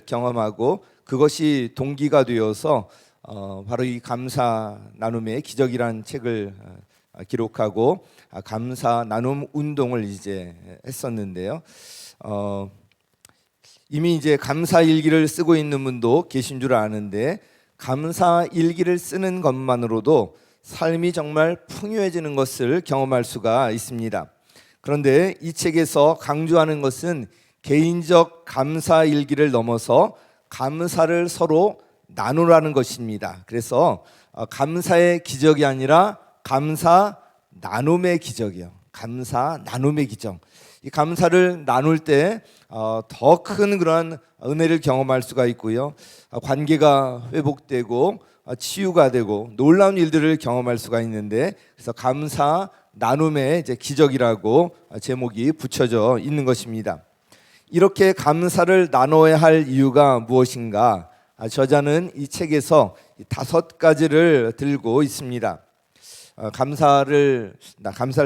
경험하고 그것이 동기가 되어서 바로 이 감사 나눔의 기적이라는 책을 기록하고 감사 나눔 운동을 이제 했었는데요. 이미 이제 감사 일기를 쓰고 있는 분도 계신 줄 아는데, 감사 일기를 쓰는 것만으로도 삶이 정말 풍요해지는 것을 경험할 수가 있습니다. 그런데 이 책에서 강조하는 것은 개인적 감사 일기를 넘어서 감사를 서로 나누라는 것입니다. 그래서 감사의 기적이 아니라 감사 나눔의 기적이요. 감사 나눔의 기적. 이 감사를 나눌 때 더 큰 그런 은혜를 경험할 수가 있고요. 관계가 회복되고 치유가 되고 놀라운 일들을 경험할 수가 있는데, 그래서 감사 나눔의 이제 기적이라고 제목이 붙여져 있는 것입니다. 이렇게 감사를 나눠야 할 이유가 무엇인가? 저자는 이 책에서 5가지를 들고 있습니다. 감사를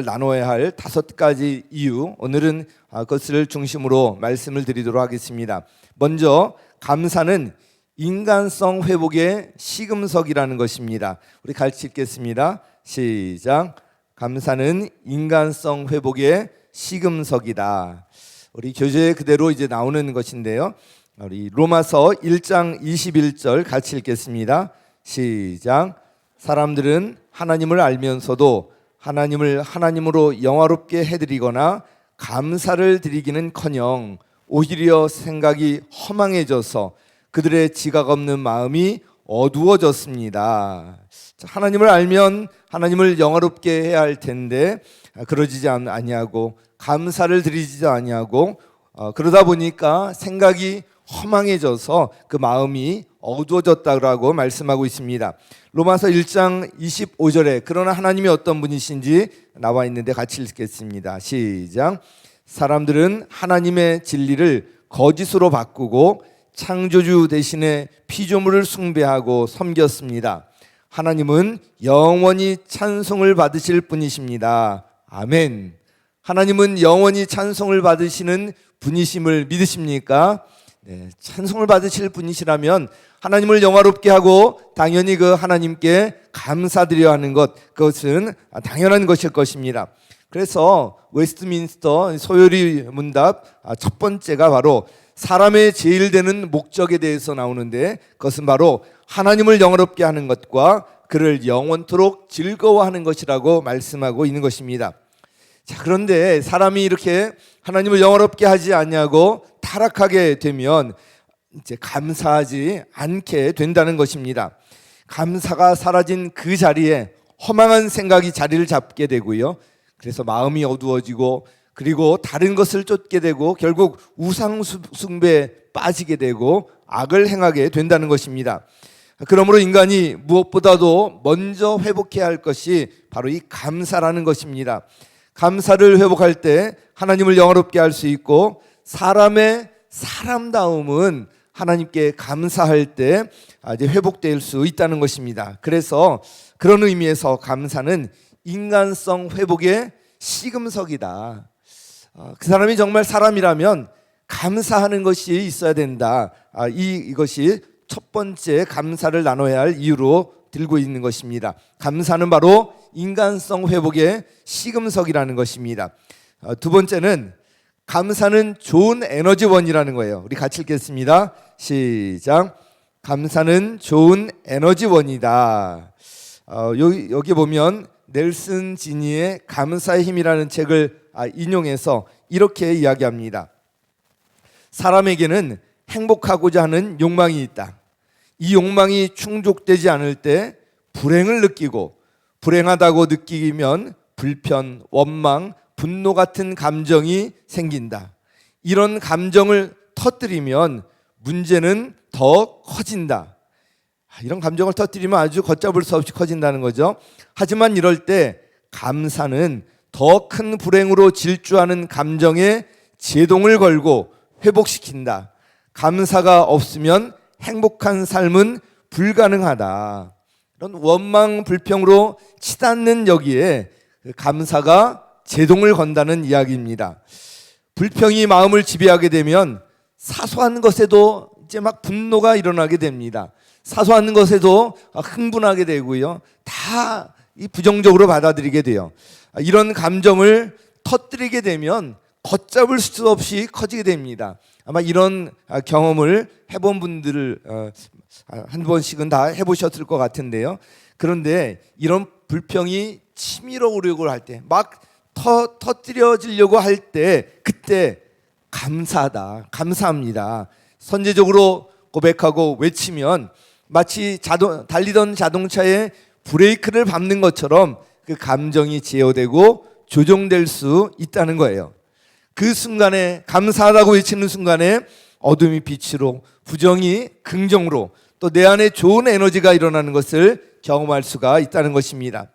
나눠야 할 5가지 이유, 오늘은 그것을 중심으로 말씀을 드리도록 하겠습니다. 먼저 감사는 인간성 회복의 시금석이라는 것입니다. 우리 같이 읽겠습니다. 시작. 감사는 인간성 회복의 시금석이다. 우리 교재에 그대로 이제 나오는 것인데요. 우리 로마서 1장 21절 같이 읽겠습니다. 시작. 사람들은 하나님을 알면서도 하나님을 하나님으로 영화롭게 해드리거나 감사를 드리기는커녕 오히려 생각이 허망해져서 그들의 지각 없는 마음이 어두워졌습니다. 하나님을 알면 하나님을 영화롭게 해야 할 텐데 그러지지 아니하고 감사를 드리지도 아니하고 그러다 보니까 생각이 허망해져서 그 마음이 어두워졌다고 말씀하고 있습니다. 로마서 1장 25절에 그러나 하나님이 어떤 분이신지 나와 있는데 같이 읽겠습니다. 시작. 사람들은 하나님의 진리를 거짓으로 바꾸고 창조주 대신에 피조물을 숭배하고 섬겼습니다. 하나님은 영원히 찬송을 받으실 분이십니다. 아멘. 하나님은 영원히 찬송을 받으시는 분이심을 믿으십니까? 네, 찬송을 받으실 분이시라면 하나님을 영화롭게 하고 당연히 그 하나님께 감사드려야 하는 것, 그것은 당연한 것일 것입니다. 그래서 웨스트민스터 소요리 문답 첫 번째가 바로 사람의 제일 되는 목적에 대해서 나오는데, 그것은 바로 하나님을 영화롭게 하는 것과 그를 영원토록 즐거워하는 것이라고 말씀하고 있는 것입니다. 자, 그런데 사람이 이렇게 하나님을 영화롭게 하지 않냐고 타락하게 되면 이제 감사하지 않게 된다는 것입니다. 감사가 사라진 그 자리에 허망한 생각이 자리를 잡게 되고요. 그래서 마음이 어두워지고 그리고 다른 것을 쫓게 되고 결국 우상 숭배에 빠지게 되고 악을 행하게 된다는 것입니다. 그러므로 인간이 무엇보다도 먼저 회복해야 할 것이 바로 이 감사라는 것입니다. 감사를 회복할 때 하나님을 영화롭게 할 수 있고, 사람의 사람다움은 하나님께 감사할 때 이제 회복될 수 있다는 것입니다. 그래서 그런 의미에서 감사는 인간성 회복의 시금석이다. 그 사람이 정말 사람이라면 감사하는 것이 있어야 된다. 이것이 첫 번째 감사를 나눠야 할 이유로 들고 있는 것입니다. 감사는 바로 인간성 회복의 시금석이라는 것입니다. 두 번째는 감사는 좋은 에너지원이라는 거예요. 우리 같이 읽겠습니다. 시작. 감사는 좋은 에너지원이다. 여기 보면 넬슨 지니의 감사의 힘이라는 책을 인용해서 이렇게 이야기합니다. 사람에게는 행복하고자 하는 욕망이 있다. 이 욕망이 충족되지 않을 때 불행을 느끼고, 불행하다고 느끼면 불편, 원망, 분노 같은 감정이 생긴다. 이런 감정을 터뜨리면 문제는 더 커진다. 이런 감정을 터뜨리면 아주 걷잡을 수 없이 커진다는 거죠. 하지만 이럴 때 감사는 더 큰 불행으로 질주하는 감정에 제동을 걸고 회복시킨다. 감사가 없으면 행복한 삶은 불가능하다. 이런 원망 불평으로 치닫는 여기에 감사가 제동을 건다는 이야기입니다. 불평이 마음을 지배하게 되면 사소한 것에도 이제 막 분노가 일어나게 됩니다. 사소한 것에도 흥분하게 되고요. 다 이 부정적으로 받아들이게 돼요. 이런 감정을 터뜨리게 되면 걷잡을 수 없이 커지게 됩니다. 아마 이런 경험을 해본 분들 한 번씩은 다 해보셨을 것 같은데요. 그런데 이런 불평이 치밀어 오려고 할 때, 막 터뜨려지려고 할 때, 그때 감사하다, 감사합니다, 선제적으로 고백하고 외치면 마치 달리던 자동차의 브레이크를 밟는 것처럼 그 감정이 제어되고 조정될 수 있다는 거예요. 그 순간에, 감사하다고 외치는 순간에 어둠이 빛으로, 부정이 긍정으로, 또 내 안에 좋은 에너지가 일어나는 것을 경험할 수가 있다는 것입니다.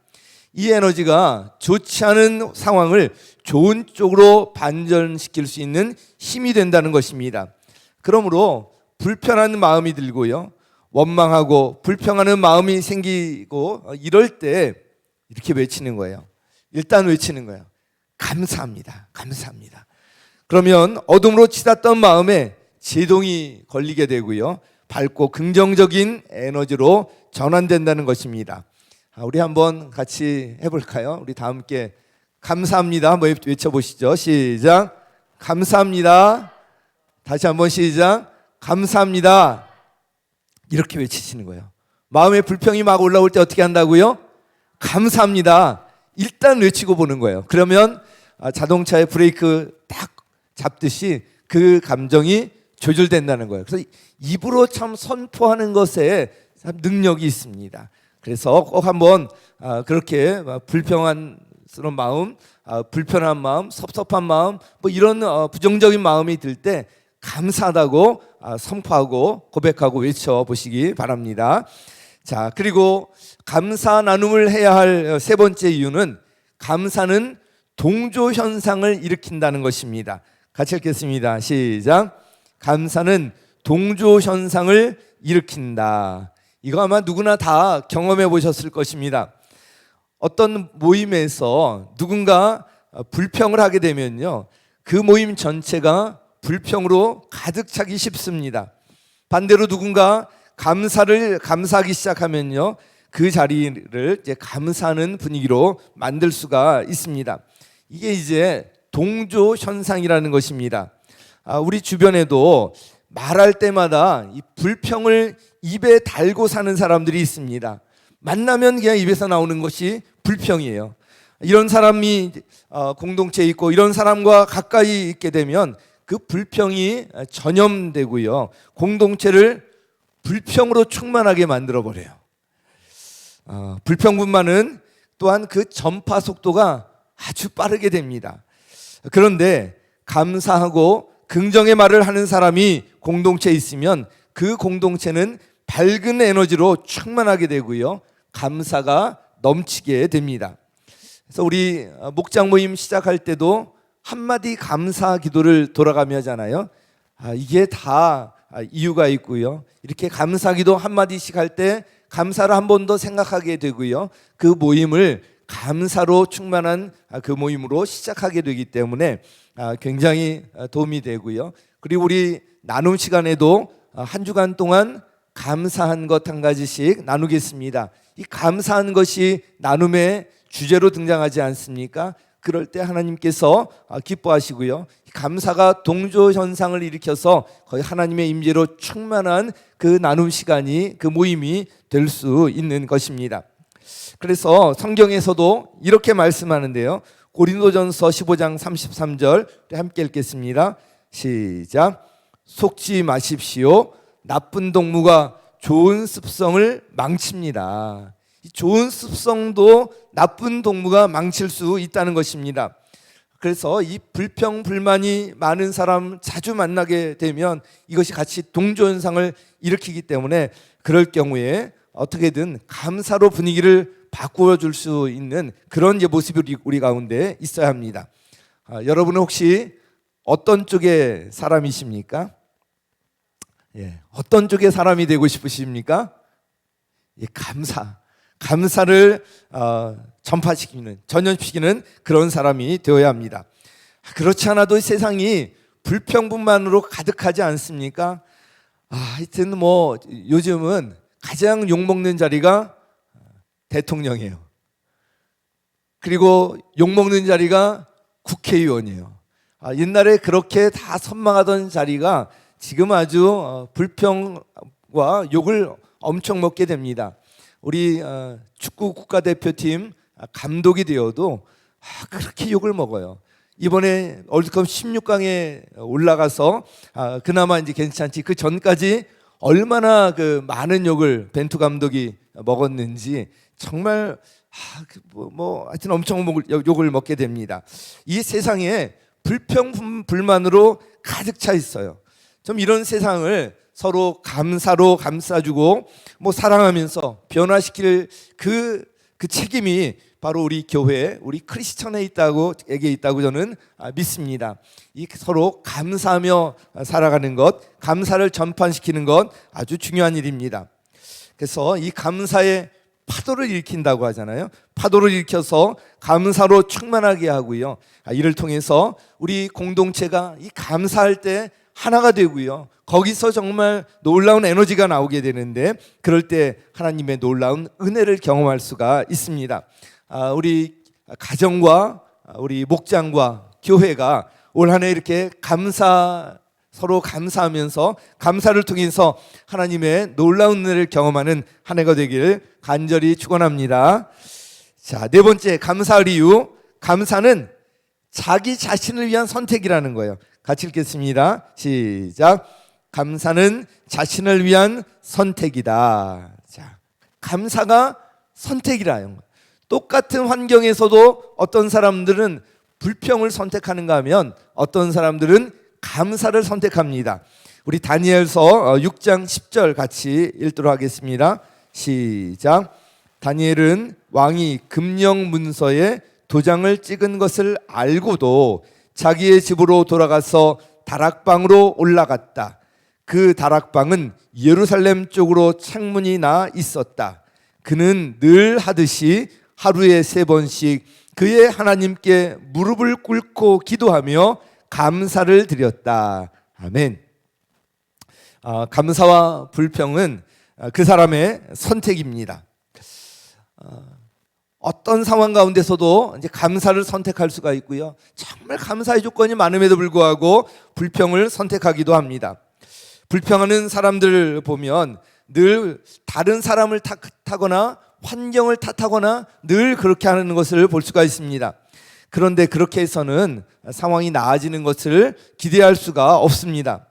이 에너지가 좋지 않은 상황을 좋은 쪽으로 반전시킬 수 있는 힘이 된다는 것입니다. 그러므로 불편한 마음이 들고요, 원망하고 불평하는 마음이 생기고 이럴 때 이렇게 외치는 거예요. 일단 외치는 거예요. 감사합니다, 감사합니다. 그러면 어둠으로 치닫던 마음에 제동이 걸리게 되고요, 밝고 긍정적인 에너지로 전환된다는 것입니다. 우리 한번 같이 해볼까요? 우리 다 함께 감사합니다 한번 외쳐보시죠. 시작. 감사합니다. 다시 한번 시작. 감사합니다. 이렇게 외치시는 거예요. 마음에 불평이 막 올라올 때 어떻게 한다고요? 감사합니다. 일단 외치고 보는 거예요. 그러면 자동차의 브레이크 딱 잡듯이 그 감정이 조절된다는 거예요. 그래서 입으로 참 선포하는 것에 참 능력이 있습니다. 그래서 꼭 한번 그렇게 불평한 마음, 불편한 마음, 섭섭한 마음, 뭐 이런 부정적인 마음이 들 때 감사하다고 선포하고 고백하고 외쳐보시기 바랍니다. 자, 그리고 감사 나눔을 해야 할 세 번째 이유는 감사는 동조 현상을 일으킨다는 것입니다. 같이 읽겠습니다. 시작. 감사는 동조 현상을 일으킨다. 이거 아마 누구나 다 경험해 보셨을 것입니다. 어떤 모임에서 누군가 불평을 하게 되면요, 그 모임 전체가 불평으로 가득 차기 쉽습니다. 반대로 누군가 감사하기 시작하면요, 그 자리를 이제 감사하는 분위기로 만들 수가 있습니다. 이게 이제 동조 현상이라는 것입니다. 우리 주변에도 말할 때마다 이 불평을 입에 달고 사는 사람들이 있습니다. 만나면 그냥 입에서 나오는 것이 불평이에요. 이런 사람이 공동체에 있고 이런 사람과 가까이 있게 되면 그 불평이 전염되고요, 공동체를 불평으로 충만하게 만들어버려요. 불평분만은 또한 그 전파 속도가 아주 빠르게 됩니다. 그런데 감사하고 긍정의 말을 하는 사람이 공동체에 있으면 그 공동체는 밝은 에너지로 충만하게 되고요, 감사가 넘치게 됩니다. 그래서 우리 목장 모임 시작할 때도 한마디 감사 기도를 돌아가며 하잖아요. 이게 다 이유가 있고요, 이렇게 감사 기도 한마디씩 할 때 감사를 한 번 더 생각하게 되고요, 그 모임을 감사로 충만한 그 모임으로 시작하게 되기 때문에 굉장히 도움이 되고요. 그리고 우리 나눔 시간에도 한 주간 동안 감사한 것 한 가지씩 나누겠습니다. 이 감사한 것이 나눔의 주제로 등장하지 않습니까? 그럴 때 하나님께서 기뻐하시고요, 감사가 동조 현상을 일으켜서 거의 하나님의 임재로 충만한 그 나눔 시간이, 그 모임이 될 수 있는 것입니다. 그래서 성경에서도 이렇게 말씀하는데요, 고린도전서 15장 33절 함께 읽겠습니다. 시작. 속지 마십시오. 나쁜 동무가 좋은 습성을 망칩니다. 좋은 습성도 나쁜 동무가 망칠 수 있다는 것입니다. 그래서 이 불평 불만이 많은 사람 자주 만나게 되면 이것이 같이 동조 현상을 일으키기 때문에 그럴 경우에 어떻게든 감사로 분위기를 바꾸어 줄 수 있는 그런 모습이 우리 가운데 있어야 합니다. 여러분은 혹시 어떤 쪽의 사람이십니까? 어떤 쪽의 사람이 되고 싶으십니까? 감사를 전파시키는, 전염시키는 그런 사람이 되어야 합니다. 그렇지 않아도 세상이 불평분만으로 가득하지 않습니까? 하여튼 뭐 요즘은 가장 욕먹는 자리가 대통령이에요. 그리고 욕먹는 자리가 국회의원이에요. 옛날에 그렇게 다 선망하던 자리가 지금 아주 불평과 욕을 엄청 먹게 됩니다. 우리 축구 국가대표팀 감독이 되어도 그렇게 욕을 먹어요. 이번에 월드컵 16강에 올라가서 그나마 이제 괜찮지, 그 전까지 얼마나 그 많은 욕을 벤투 감독이 먹었는지 정말 하여튼 엄청 욕을 먹게 됩니다. 이 세상에 불평 불만으로 가득 차 있어요. 좀 이런 세상을 서로 감사로 감싸주고 사랑하면서 변화시킬 그 책임이 바로 우리 교회, 우리 크리스천에게 있다고 저는 믿습니다. 이 서로 감사하며 살아가는 것, 감사를 전파시키는 것 아주 중요한 일입니다. 그래서 이 감사의 파도를 일으킨다고 하잖아요. 파도를 일으켜서 감사로 충만하게 하고요. 이를 통해서 우리 공동체가 이 감사할 때 하나가 되고요. 거기서 정말 놀라운 에너지가 나오게 되는데, 그럴 때 하나님의 놀라운 은혜를 경험할 수가 있습니다. 우리 가정과 우리 목장과 교회가 올 한 해 이렇게 서로 감사하면서 감사를 통해서 하나님의 놀라운 은혜를 경험하는 한 해가 되기를 간절히 축원합니다. 자, 네 번째, 감사할 이유. 감사는 자기 자신을 위한 선택이라는 거예요. 같이 읽겠습니다. 시작. 감사는 자신을 위한 선택이다. 자, 감사가 선택이라요. 똑같은 환경에서도 어떤 사람들은 불평을 선택하는가 하면 어떤 사람들은 감사를 선택합니다. 우리 다니엘서 6장 10절 같이 읽도록 하겠습니다. 시작. 다니엘은 왕이 금령 문서에 도장을 찍은 것을 알고도 자기의 집으로 돌아가서 다락방으로 올라갔다. 그 다락방은 예루살렘 쪽으로 창문이 나 있었다. 그는 늘 하듯이 하루에 3번씩 그의 하나님께 무릎을 꿇고 기도하며 감사를 드렸다. 아멘. 감사와 불평은 그 사람의 선택입니다. 어떤 상황 가운데서도 이제 감사를 선택할 수가 있고요. 정말 감사의 조건이 많음에도 불구하고 불평을 선택하기도 합니다. 불평하는 사람들 보면 늘 다른 사람을 탓하거나 환경을 탓하거나 늘 그렇게 하는 것을 볼 수가 있습니다. 그런데 그렇게 해서는 상황이 나아지는 것을 기대할 수가 없습니다.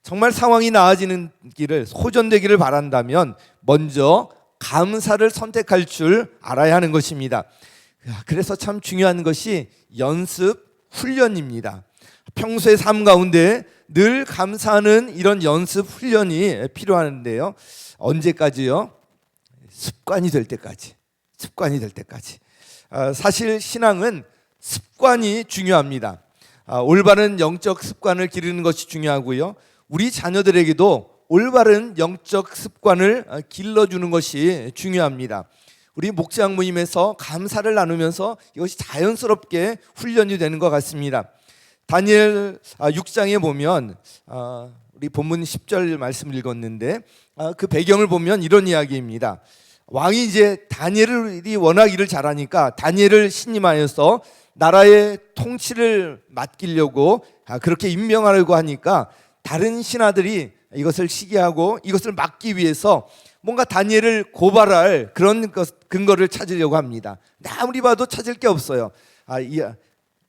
정말 상황이 나아지는 길을 호전되기를 바란다면 먼저 감사를 선택할 줄 알아야 하는 것입니다. 그래서 참 중요한 것이 연습, 훈련입니다. 평소의 삶 가운데 늘 감사하는 이런 연습, 훈련이 필요한데요. 언제까지요? 습관이 될 때까지. 사실 신앙은 습관이 중요합니다. 올바른 영적 습관을 기르는 것이 중요하고요. 우리 자녀들에게도 올바른 영적 습관을 길러주는 것이 중요합니다. 우리 목장 모임에서 감사를 나누면서 이것이 자연스럽게 훈련이 되는 것 같습니다. 다니엘 6장에 보면 우리 본문 10절 말씀을 읽었는데 그 배경을 보면 이런 이야기입니다. 왕이 이제 다니엘이 워낙 일을 잘하니까 다니엘을 신임하여서 나라의 통치를 맡기려고 그렇게 임명하려고 하니까 다른 신하들이 이것을 시기하고 이것을 막기 위해서 뭔가 다니엘을 고발할 그런 근거를 찾으려고 합니다. 아무리 봐도 찾을 게 없어요.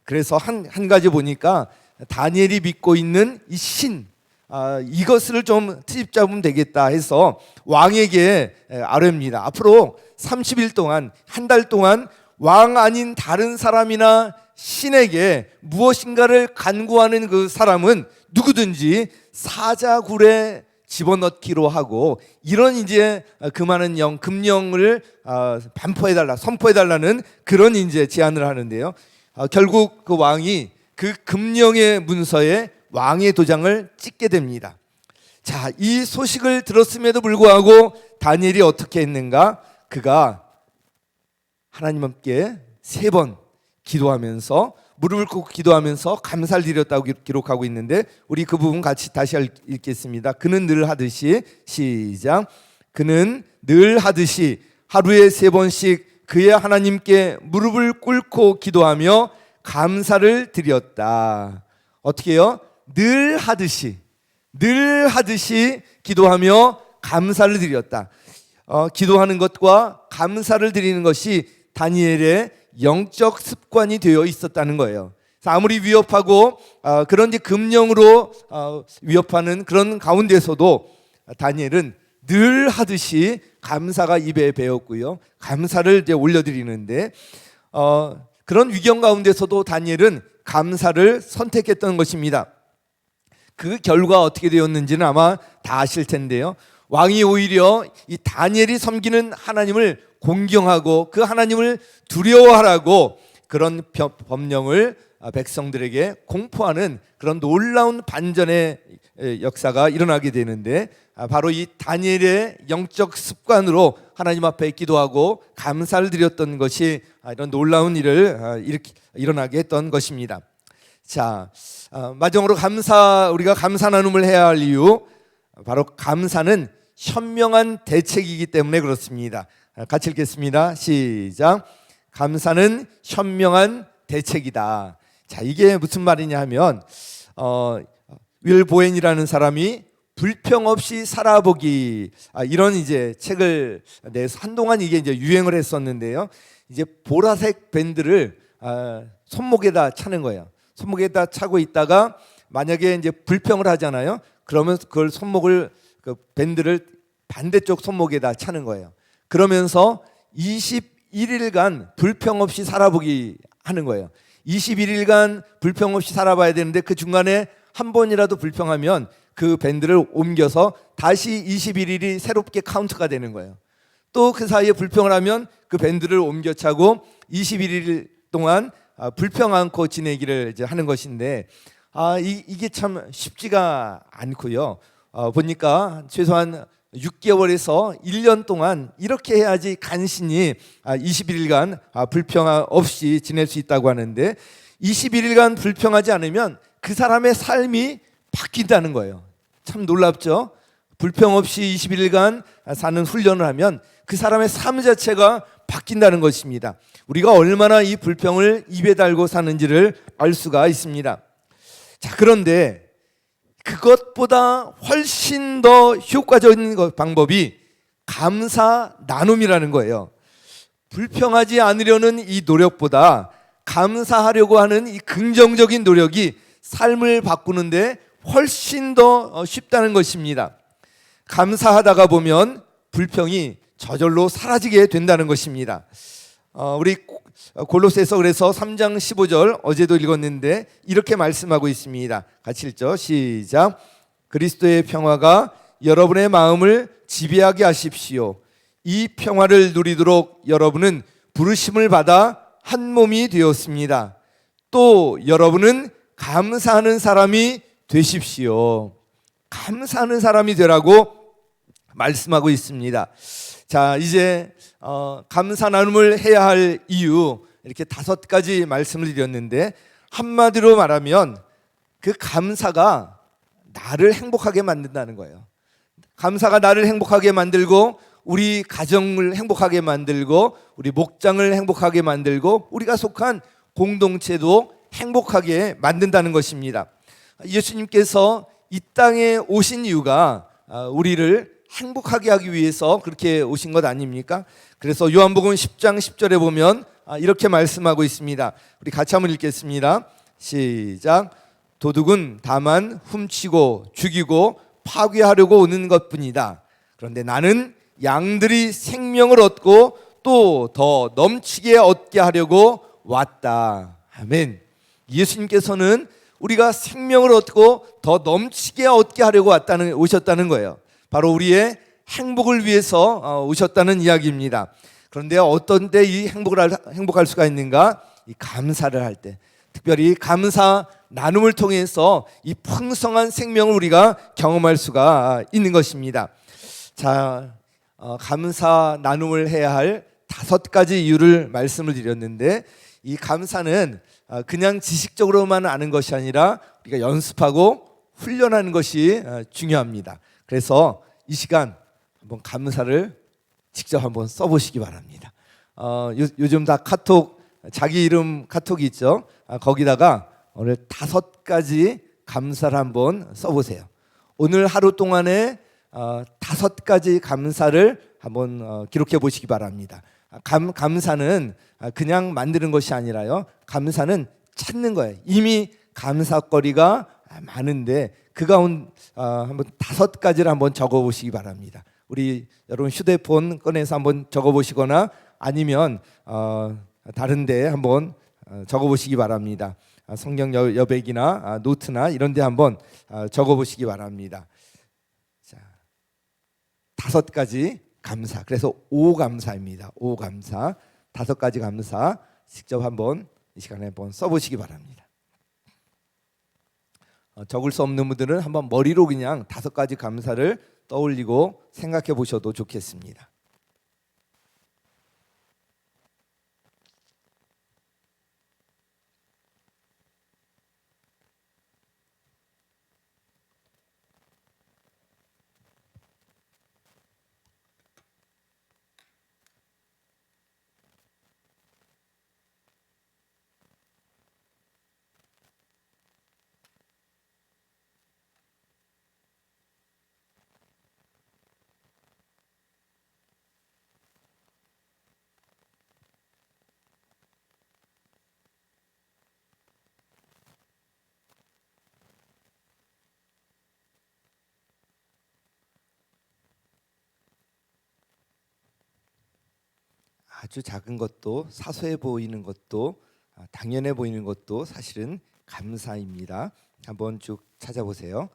그래서 한 가지 보니까 다니엘이 믿고 있는 이 신, 이것을 좀 트집 잡으면 되겠다 해서 왕에게 아뢰입니다. 앞으로 30일 동안, 한 달 동안 왕 아닌 다른 사람이나 신에게 무엇인가를 간구하는 그 사람은 누구든지 사자굴에 집어넣기로 하고, 이런 이제 그 많은 금령을 반포해달라, 선포해달라는 그런 이제 제안을 하는데요. 결국 그 왕이 그 금령의 문서에 왕의 도장을 찍게 됩니다. 자, 이 소식을 들었음에도 불구하고 다니엘이 어떻게 했는가? 그가 하나님 함께 3번 기도하면서 무릎을 꿇고 기도하면서 감사를 드렸다고 기록하고 있는데 우리 그 부분 같이 다시 읽겠습니다. 그는 늘 하듯이 시작. 그는 늘 하듯이 하루에 3번씩 그의 하나님께 무릎을 꿇고 기도하며 감사를 드렸다. 어떻게 해요? 늘 하듯이 기도하며 감사를 드렸다. 기도하는 것과 감사를 드리는 것이 다니엘의 영적 습관이 되어 있었다는 거예요. 아무리 위협하고 그런 이제 금령으로 위협하는 그런 가운데서도 다니엘은 늘 하듯이 감사가 입에 배었고요. 감사를 이제 올려드리는데 그런 위경 가운데서도 다니엘은 감사를 선택했던 것입니다. 그 결과 어떻게 되었는지는 아마 다 아실 텐데요. 왕이 오히려 이 다니엘이 섬기는 하나님을 공경하고 그 하나님을 두려워하라고 그런 법령을 백성들에게 공포하는 그런 놀라운 반전의 역사가 일어나게 되는데 바로 이 다니엘의 영적 습관으로 하나님 앞에 기도하고 감사를 드렸던 것이 이런 놀라운 일을 일어나게 했던 것입니다. 자, 마지막으로 우리가 감사 나눔을 해야 할 이유, 바로 감사는 현명한 대책이기 때문에 그렇습니다. 같이 읽겠습니다. 시작. 감사는 현명한 대책이다. 자, 이게 무슨 말이냐 하면 윌 보엔이라는 사람이 불평 없이 살아보기 이런 이제 책을 내서 한동안 이게 이제 유행을 했었는데요. 이제 보라색 밴드를 손목에다 차는 거예요. 손목에다 차고 있다가 만약에 이제 불평을 하잖아요. 그러면 그걸 그 밴드를 반대쪽 손목에다 차는 거예요. 그러면서 21일간 불평 없이 살아보기 하는 거예요. 21일간 불평 없이 살아봐야 되는데 그 중간에 한 번이라도 불평하면 그 밴드를 옮겨서 다시 21일이 새롭게 카운트가 되는 거예요. 또 그 사이에 불평을 하면 그 밴드를 옮겨 차고 21일 동안 불평 않고 지내기를 이제 하는 것인데 이게 참 쉽지가 않고요. 보니까 최소한 6개월에서 1년 동안 이렇게 해야지 간신히 21일간 불평 없이 지낼 수 있다고 하는데 21일간 불평하지 않으면 그 사람의 삶이 바뀐다는 거예요. 참 놀랍죠? 불평 없이 21일간 사는 훈련을 하면 그 사람의 삶 자체가 바뀐다는 것입니다. 우리가 얼마나 이 불평을 입에 달고 사는지를 알 수가 있습니다. 자, 그런데 그것보다 훨씬 더 효과적인 방법이 감사 나눔이라는 거예요. 불평하지 않으려는 이 노력보다 감사하려고 하는 이 긍정적인 노력이 삶을 바꾸는데 훨씬 더 쉽다는 것입니다. 감사하다가 보면 불평이 저절로 사라지게 된다는 것입니다. 우리 골로새서 그래서 3장 15절 어제도 읽었는데 이렇게 말씀하고 있습니다. 같이 읽죠. 시작. 그리스도의 평화가 여러분의 마음을 지배하게 하십시오. 이 평화를 누리도록 여러분은 부르심을 받아 한 몸이 되었습니다. 또 여러분은 감사하는 사람이 되십시오. 감사하는 사람이 되라고 말씀하고 있습니다. 자, 이제 감사 나눔을 해야 할 이유 이렇게 5가지 말씀을 드렸는데 한마디로 말하면 그 감사가 나를 행복하게 만든다는 거예요. 감사가 나를 행복하게 만들고 우리 가정을 행복하게 만들고 우리 목장을 행복하게 만들고 우리가 속한 공동체도 행복하게 만든다는 것입니다. 예수님께서 이 땅에 오신 이유가 우리를 행복하게 하기 위해서 그렇게 오신 것 아닙니까? 그래서 요한복음 10장 10절에 보면 이렇게 말씀하고 있습니다. 우리 같이 한번 읽겠습니다. 시작. 도둑은 다만 훔치고 죽이고 파괴하려고 오는 것뿐이다. 그런데 나는 양들이 생명을 얻고 또 더 넘치게 얻게 하려고 왔다. 아멘. 예수님께서는 우리가 생명을 얻고 더 넘치게 얻게 하려고 오셨다는 거예요. 바로 우리의 행복을 위해서 오셨다는 이야기입니다. 그런데 어떤 때 이 행복할 수가 있는가? 이 감사를 할 때, 특별히 감사 나눔을 통해서 이 풍성한 생명을 우리가 경험할 수가 있는 것입니다. 자, 감사 나눔을 해야 할 5가지 이유를 말씀을 드렸는데 이 감사는 그냥 지식적으로만 아는 것이 아니라 우리가 연습하고 훈련하는 것이 중요합니다. 그래서 이 시간 한번 감사를 직접 한번 써보시기 바랍니다. 요즘 다 카톡, 자기 이름 카톡이 있죠. 거기다가 오늘 5가지 감사를 한번 써보세요. 오늘 하루 동안에 5가지 감사를 한번 기록해 보시기 바랍니다. 감사는 그냥 만드는 것이 아니라요, 감사는 찾는 거예요. 이미 감사거리가 많은데 그 가운데 한번 5가지를 한번 적어 보시기 바랍니다. 우리 여러분 휴대폰 꺼내서 한번 적어 보시거나 아니면 다른 데 한번 적어 보시기 바랍니다. 성경 여백이나 노트나 이런 데 한번 적어 보시기 바랍니다. 자, 5가지 감사. 그래서 5감사입니다. 5감사. 5가지 감사 직접 한번 이 시간에 한번 써 보시기 바랍니다. 적을 수 없는 분들은 한번 머리로 그냥 5가지 감사를 떠올리고 생각해 보셔도 좋겠습니다. 아주 작은 것도, 사소해 보이는 것도, 당연해 보이는 것도 사실은 감사입니다. 한번 쭉 찾아보세요.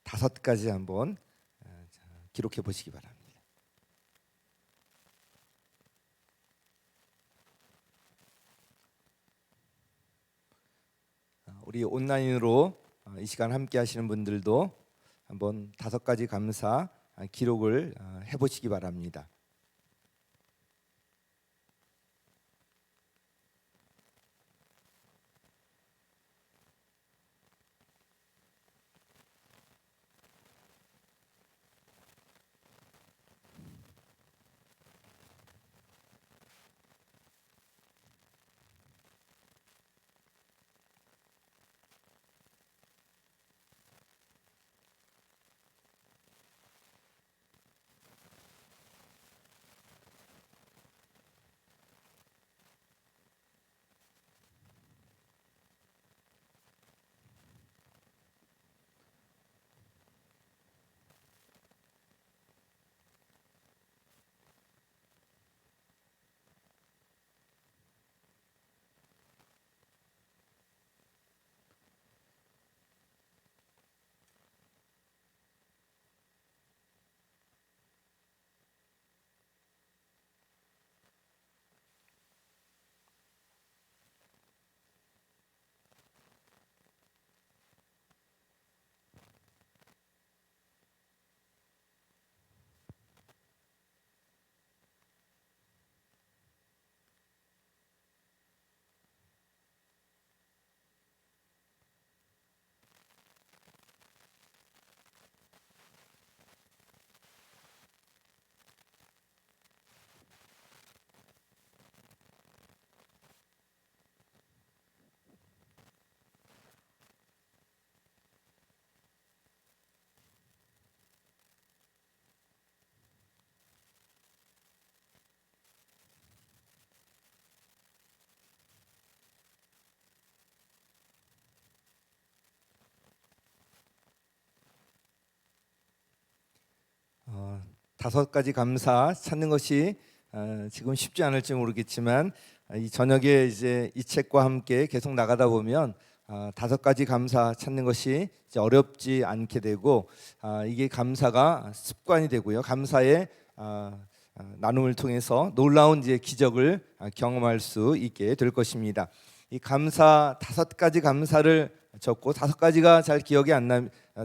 5가지 한번 기록해 보시기 바랍니다. 우리 온라인으로 이 시간 함께 하시는 분들도 한번 5가지 감사 기록을 해보시기 바랍니다. 어, 5가지 감사 찾는 것이 지금 쉽지 않을지 모르겠지만 이 저녁에 이제 이 책과 함께 계속 나가다 보면 5가지 감사 찾는 것이 이제 어렵지 않게 되고 이게 감사가 습관이 되고요. 감사의 나눔을 통해서 놀라운 이제 기적을 경험할 수 있게 될 것입니다. 이 감사 5가지 감사를 적고 5가지가 잘 기억이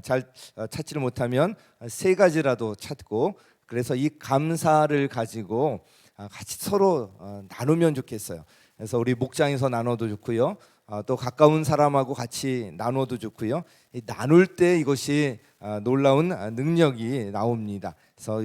잘 찾지를 못하면 3가지라도 찾고, 그래서 이 감사를 가지고 같이 서로 나누면 좋겠어요. 그래서 우리 목장에서 나눠도 좋고요. 또 가까운 사람하고 같이 나눠도 좋고요. 나눌 때 이것이 놀라운 능력이 나옵니다. 그래서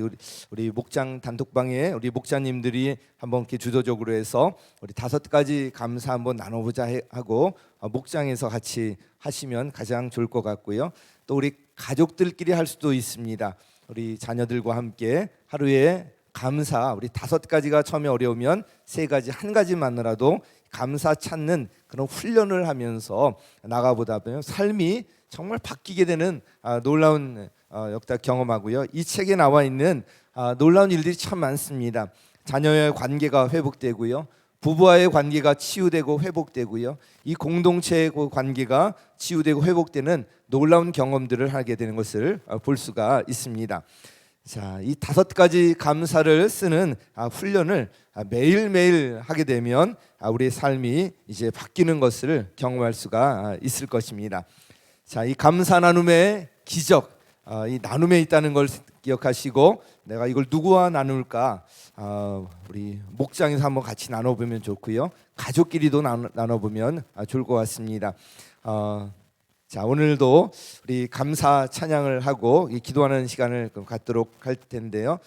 우리 목장 단톡방에 우리 목자님들이 한번 이렇게 주도적으로 해서 우리 5가지 감사 한번 나눠보자 하고 목장에서 같이 하시면 가장 좋을 것 같고요. 또 우리 가족들끼리 할 수도 있습니다. 우리 자녀들과 함께 하루에 감사, 우리 5가지가 처음에 어려우면 3가지, 1가지만으로도 감사 찾는 그런 훈련을 하면서 나가보다 보면 삶이 정말 바뀌게 되는 놀라운 역사 경험하고요. 이 책에 나와 있는 놀라운 일들이 참 많습니다. 자녀의 관계가 회복되고요, 부부와의 관계가 치유되고 회복되고요, 이 공동체의 관계가 치유되고 회복되는 놀라운 경험들을 하게 되는 것을 볼 수가 있습니다. 자, 이 5가지 감사를 쓰는 훈련을 매일매일 하게 되면 우리의 삶이 이제 바뀌는 것을 경험할 수가 있을 것입니다. 자, 이 감사 나눔의 기적, 이 나눔에 있다는 걸 기억하시고 내가 이걸 누구와 나눌까? 우리 목장에서 한번 같이 나눠보면 좋고요, 가족끼리도 나눠보면 좋을 것 같습니다. 자, 오늘도 우리 감사 찬양을 하고 기도하는 시간을 갖도록 할 텐데요.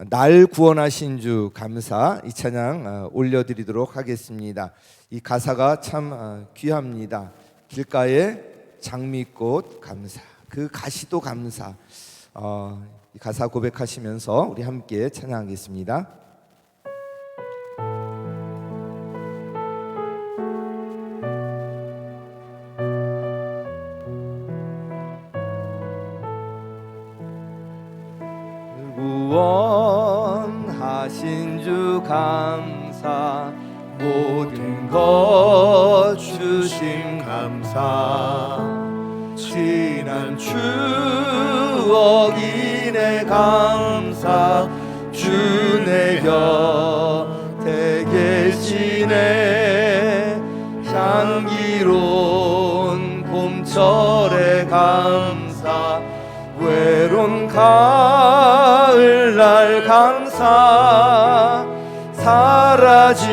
날 구원하신 주 감사, 이 찬양 올려드리도록 하겠습니다. 이 가사가 참 귀합니다. 길가에 장미꽃 감사, 그 가시도 감사. 이 가사 고백하시면서 우리 함께 찬양하겠습니다. 구원하신 주 감사, 모든 것 주심 감사, 지난 추억 인해 감사, 주 내 곁에 계시네, 향기로운 봄철의 감사, 외로운 가을날 감사, 사라진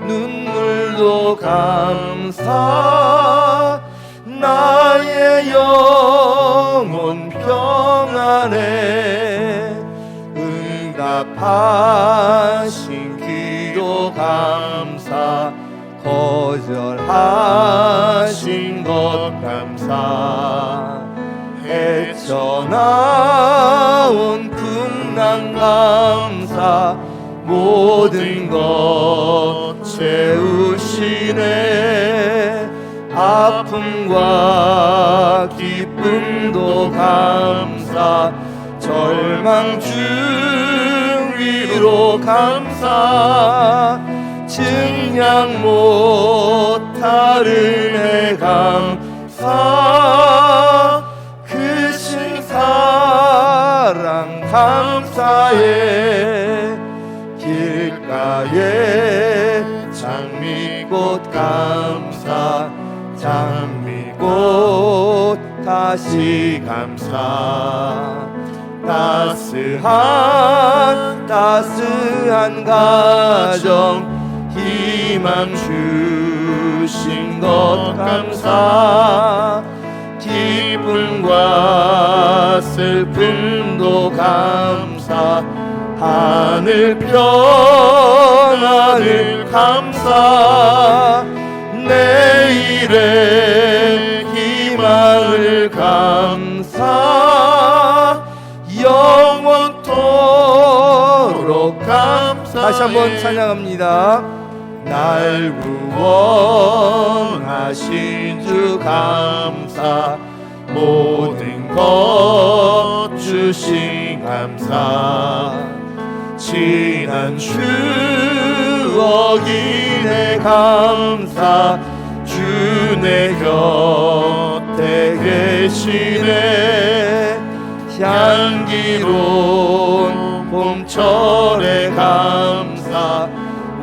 눈물도 감사, 나의 영혼 평안에 응답하신 기도 감사, 거절하신 것 감사, 헤쳐나온 풍랑 감사, 모든 것 채우시네, 아픔과 기쁨도 감사, 절망 중 위로 감사, 증량 못할 은혜 감사, 크신 사랑 감사해, 길가에 장미꽃 감사, 장미꽃 다시 감사, 따스한 가정 희망 주신 것 감사, 기쁨과 슬픔도 감사, 하늘 평안을 감사, 내일의 희망을 감사, 영원토록 감사. 다시 한번 찬양합니다. 날 구원하신 주 감사, 모든 것 주신 감사, 지난 추억 인해 감사, 주 내 곁에 계시네, 향기로운 봄철의 감사,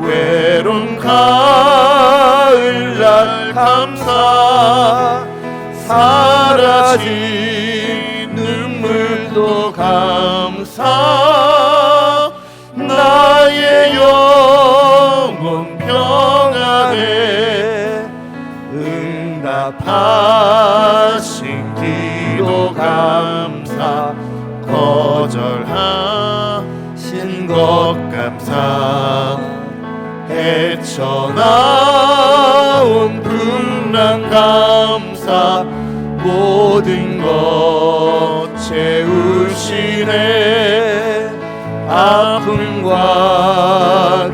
외로운 가을날 감사, 사라진 눈물도 감사, 나의 영혼 평안에 거절하신 것 감사 헤쳐나온 풍랑 감사 모든 것 채우시네 아픔과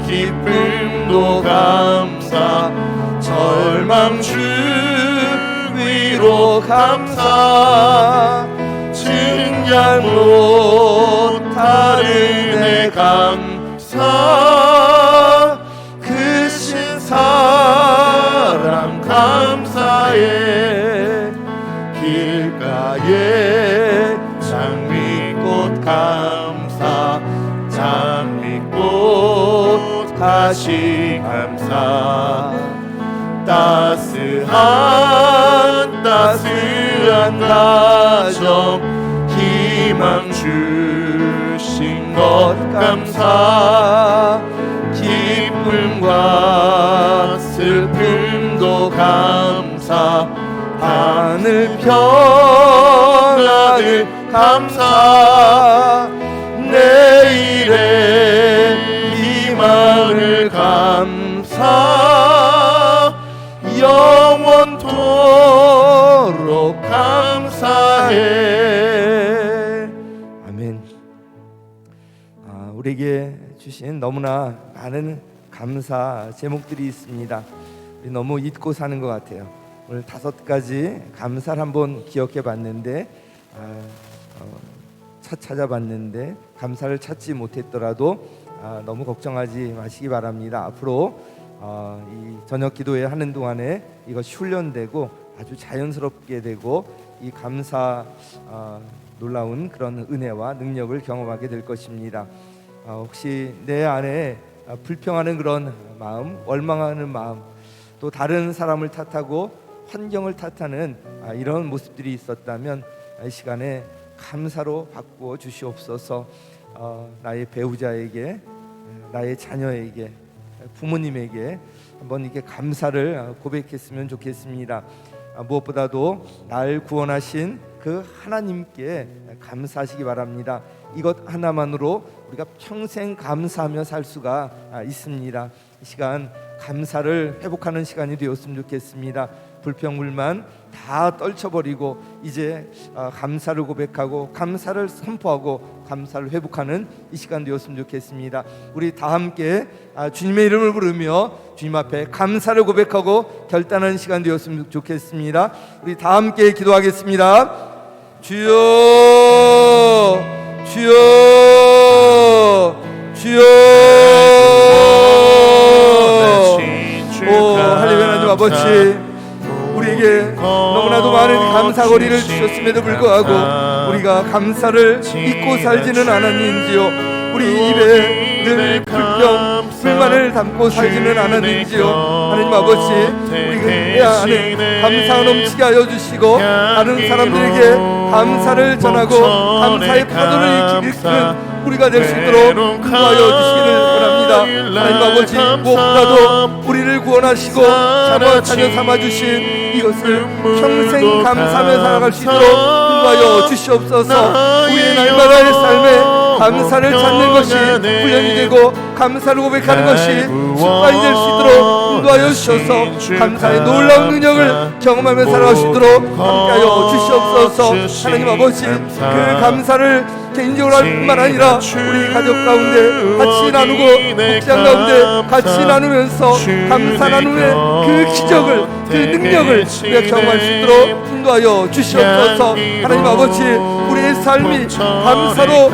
기쁨도 감사 절망 주위로 감사 증량 못할 은혜 감사 크신 사랑 감사해 길가에 장미꽃 감사 장미꽃 가시 감사 따스한 가정 희망 주신 것 감사 기쁨과 슬픔도 감사 하늘 평안을 감사 내일의 희망을 감사 영원토록 감사해. 아멘. 우리에게 주신 너무나 많은 감사 제목들이 있습니다. 우리 너무 잊고 사는 것 같아요. 오늘 5가지 감사를 한번 기억해 봤는데 찾아봤는데 감사를 찾지 못했더라도 너무 걱정하지 마시기 바랍니다. 앞으로 이 저녁 기도회 하는 동안에 이것이 훈련되고 아주 자연스럽게 되고 이 감사 놀라운 그런 은혜와 능력을 경험하게 될 것입니다. 혹시 내 안에 불평하는 그런 마음, 원망하는 마음, 또 다른 사람을 탓하고 환경을 탓하는 이런 모습들이 있었다면 이 시간에 감사로 바꾸어 주시옵소서. 나의 배우자에게, 나의 자녀에게, 부모님에게 한번 이렇게 감사를 고백했으면 좋겠습니다. 무엇보다도 날 구원하신 그 하나님께 감사하시기 바랍니다. 이것 하나만으로 우리가 평생 감사하며 살 수가 있습니다. 이 시간 감사를 회복하는 시간이 되었으면 좋겠습니다. 불평불만 다 떨쳐버리고 이제 감사를 고백하고 감사를 선포하고 감사를 회복하는 이 시간 되었으면 좋겠습니다. 우리 다 함께 주님의 이름을 부르며 주님 앞에 감사를 고백하고 결단하는 시간 되었으면 좋겠습니다. 우리 다 함께 기도하겠습니다. 주여 주여 주여. 오 할렐루야. 하나님 아버지, 우리에게 너무나도 많은 감사거리를 주셨음에도 불구하고 우리가 감사를 잊고 살지는 않았는지요. 우리 입에 늘 불평, 불만을 담고 살지는 않았는지요. 하나님 아버지, 우리 안에 감사가 넘치게 하여 주시고 다른 사람들에게 감사를 전하고 감사의 파도를 일으키는 우리가 될 수 있도록 인도하여 주시기를 바랍니다. 하나님 아버지, 무엇보다도 우리를 구원하시고 자녀 삼아주신 이것을 평생 감사하며 살아갈 수 있도록 인도하여 주시옵소서. 우리의 날마다의 삶에 감사를 찾는 것이 훈련이 되고 감사를 고백하는 것이 습관이 될 수 있도록 인도하여 주셔서 감사의 놀라운 능력을 경험하며 살아갈 수 있도록 함께하여 주시옵소서. 하나님 아버지, 그 감사를 개인적으로 할 뿐만 아니라 우리 가족 가운데 같이 나누고 목장 가운데 같이 나누면서 감사 나눔의 그 기적을, 그 능력을 우리가 경험할 수 있도록 인도하여 주시옵소서. 하나님 아버지, 우리의 삶이 감사로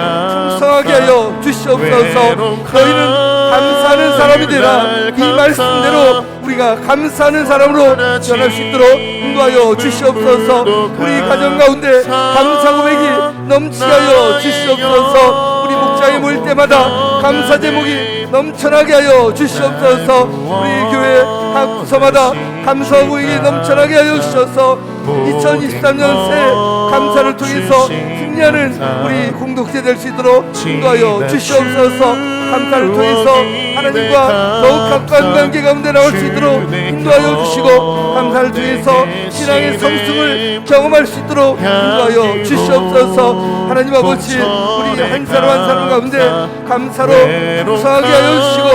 풍성하게 하여 주시옵소서. 너희는 감사하는 사람이 되라. 이 말씀대로 우리가 감사하는 사람으로 변할 수 있도록 인도하여 주시옵소서. 우리 가정 가운데 감사 고백이 넘치게 하여 주시옵소서. 우리 목장에 모일 때마다 감사 제목이 넘쳐나게 하여 주시옵소서. 우리 교회 각 부서마다 감사 부흥이 넘쳐나게 하여 주셔서 2023년 새해 감사를 통해서 승리하는 우리 공동체 될 수 있도록 인도하여 주시옵소서. 감사를 통해서 하나님과 더욱 가까운 관계 가운데 나올 수 있도록 인도하여 주시고, 감사를 통해서 신앙의 성숙을 경험할 수 있도록 인도하여 주시옵소서. 하나님 아버지, 우리 한 사람 한 사람 가운데 감사로 구성하게 하여 주시고,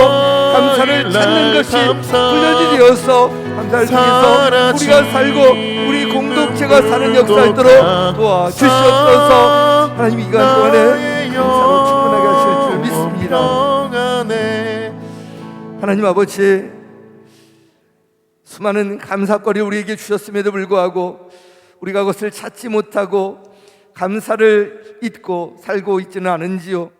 감사를 찾는 것이 훈련이 되어서 감사를 통해서 우리가 살고 우리 공동체가 사는 역사 있도록 도와주시옵소서. 하나님, 이 기간 동안에 감사로 충분하게 하실 줄 믿습니다. 하나님 아버지, 수많은 감사거리 우리에게 주셨음에도 불구하고 우리가 그것을 찾지 못하고 감사를 잊고 살고 있지는 않은지요.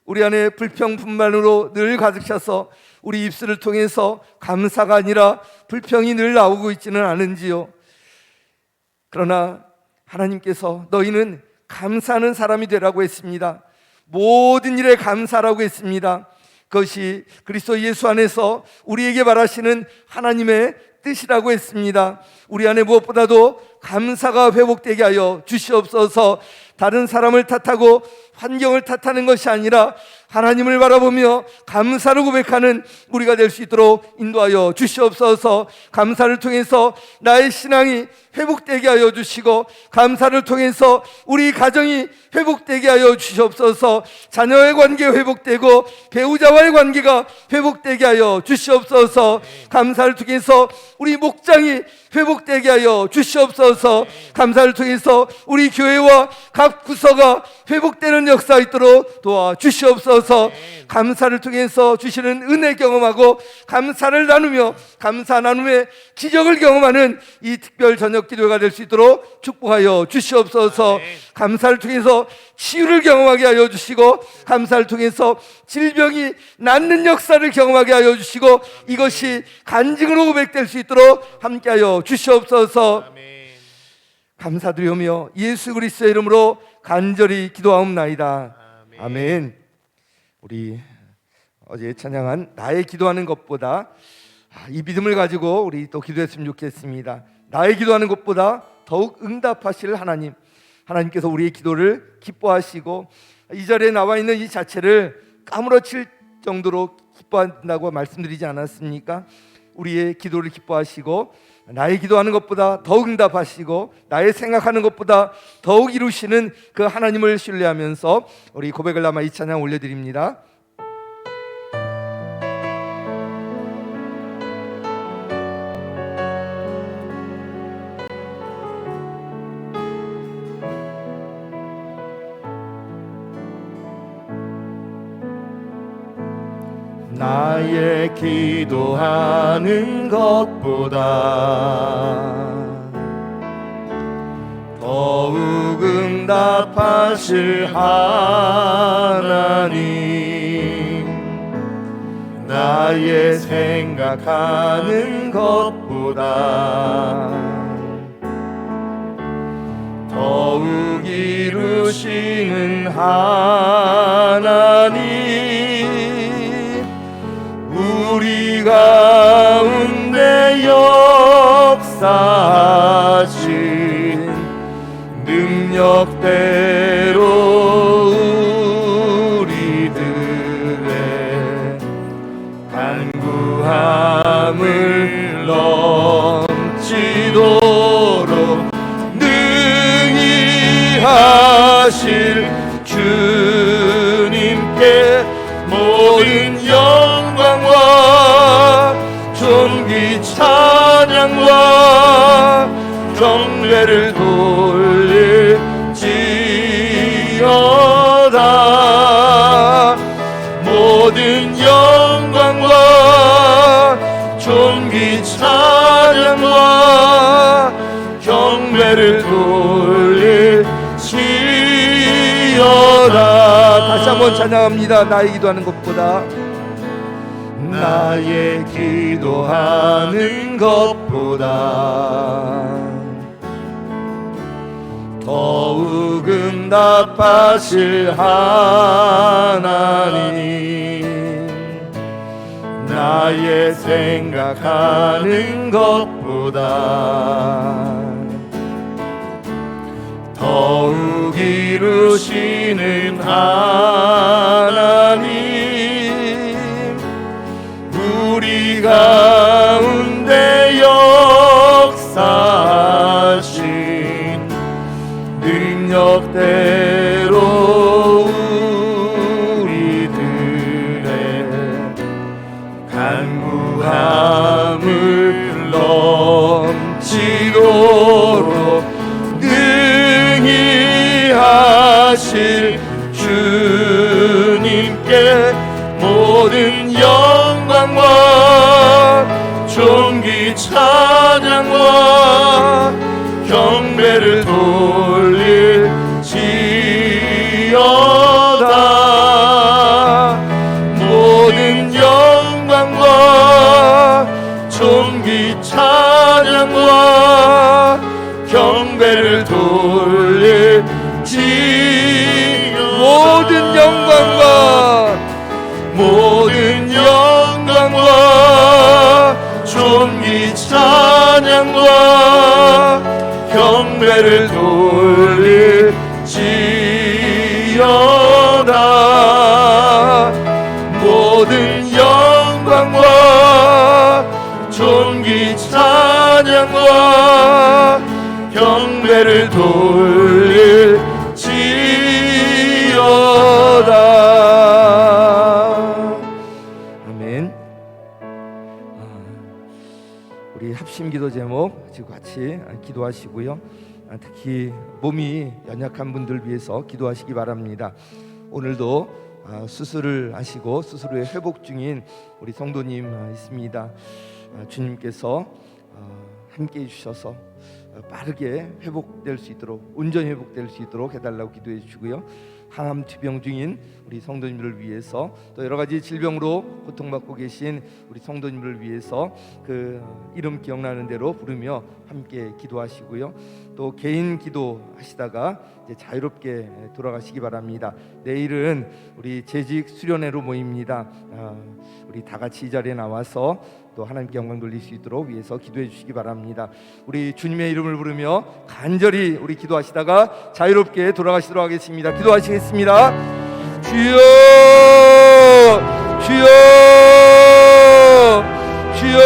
우리 안에 불평분만으로 늘 가득 차서 우리 입술을 통해서 감사가 아니라 불평이 늘 나오고 있지는 않은지요. 그러나 하나님께서 너희는 감사하는 사람이 되라고 했습니다. 모든 일에 감사라고 했습니다. 그것이 그리스도 예수 안에서 우리에게 바라시는 하나님의 뜻이라고 했습니다. 우리 안에 무엇보다도 감사가 회복되게 하여 주시옵소서. 다른 사람을 탓하고 환경을 탓하는 것이 아니라 하나님을 바라보며 감사를 고백하는 우리가 될 수 있도록 인도하여 주시옵소서. 감사를 통해서 나의 신앙이 회복되게 하여 주시고, 감사를 통해서 우리 가정이 회복되게 하여 주시옵소서. 자녀의 관계가 회복되고 배우자와의 관계가 회복되게 하여 주시옵소서. 감사를 통해서 우리 목장이 회복되게 하여 주시옵소서. 감사를 통해서 우리 교회와 각 부서가 회복되는 역사 있도록 도와주시옵소서. 감사를 통해서 주시는 은혜 경험하고 감사를 나누며 감사 나눔의 기적을 경험하는 이 특별 저녁 기도가 될 수 있도록 축복하여 주시옵소서. 감사를 통해서 치유를 경험하게 하여 주시고, 감사를 통해서 질병이 낫는 역사를 경험하게 하여 주시고, 이것이 간증으로 고백될 수 있도록 함께하여 주시옵소서. 감사드리오며 예수 그리스도의 이름으로 간절히 기도하옵나이다. 아멘. 우리 어제 찬양한 나의 기도하는 것보다, 이 믿음을 가지고 우리 또 기도했으면 좋겠습니다. 나의 기도하는 것보다 더욱 응답하실 하나님, 하나님께서 우리의 기도를 기뻐하시고, 이 자리에 나와 있는 이 자체를 까무러칠 정도로 기뻐한다고 말씀드리지 않았습니까? 우리의 기도를 기뻐하시고, 나의 기도하는 것보다 더욱 응답하시고, 나의 생각하는 것보다 더욱 이루시는 그 하나님을 신뢰하면서 우리 고백을 남아 이 찬양 올려드립니다. 나의 기도하는 것보다 더욱 응답하실 하나님, 나의 생각하는 것보다 더욱 이루시는 하나님, 우리 가운데 역사하신 능력대로 우리들의 간구함을 넘치도록 능히 하실 주님께 모든 영광과 존귀 찬양과 경배를 돌릴지어다. 모든 영광과 존귀 찬양과 경배를 돌릴지어다. 다시 한번 찬양합니다. 나의 기도하는 것보다, 나의 기도하는 것보다 더욱 응답하실 하나님, 나의 생각하는 것보다 더욱 이루시는 하나님, 우리 가운데 역사하신 능력대로 우리들의 간구함을 넘치도록 능히 하실 주님께 모든 영광과 존귀 찬양과 경배를 돌릴지어다. 모든 영광과 존귀 찬양과 경배를 돌릴지. 모든 영광과 존귀 찬양과 경배를 돌릴지어다. 모든 영광과 존귀 찬양과 경배를 돌릴지어다. 아멘. 우리 합심기도 제목 지금 같이 기도하시고요. 특히 몸이 연약한 분들 위해서 기도하시기 바랍니다. 오늘도 수술을 하시고 수술 후에 회복 중인 우리 성도님 있습니다. 주님께서 함께해 주셔서 빠르게 회복될 수 있도록, 온전히 회복될 수 있도록 해달라고 기도해 주시고요. 항암 투병 중인 우리 성도님들을 위해서, 또 여러 가지 질병으로 고통받고 계신 우리 성도님들을 위해서 그 이름 기억나는 대로 부르며 함께 기도하시고요. 또 개인 기도하시다가 이제 자유롭게 돌아가시기 바랍니다. 내일은 우리 재직 수련회로 모입니다. 우리 다 같이 이 자리에 나와서 또 하나님께 영광 돌릴 수 있도록 위해서 기도해 주시기 바랍니다. 우리 주님의 이름을 부르며 간절히 우리 기도하시다가 자유롭게 돌아가시도록 하겠습니다. 기도하시겠습니다. 주여, 주여, 주여.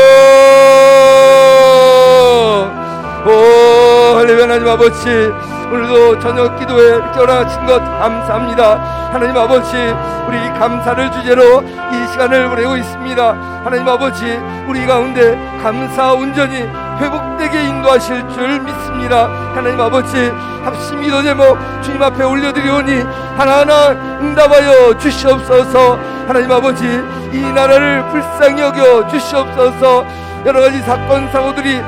오 할렐루야. 하나님 아버지, 오늘도 저녁 기도에 이렇게 허락하신 것 감사합니다. 하나님 아버지, 우리 감사를 주제로 이 시간을 보내고 있습니다. 하나님 아버지, 우리 가운데 감사 온전히 회복되게 인도하실 줄 믿습니다. 하나님 아버지, 합심기도 제목 주님 앞에 올려드리오니 하나하나 응답하여 주시옵소서. 하나님 아버지, 이 나라를 불쌍히 여겨 주시옵소서. 여러 가지 사건 사고들이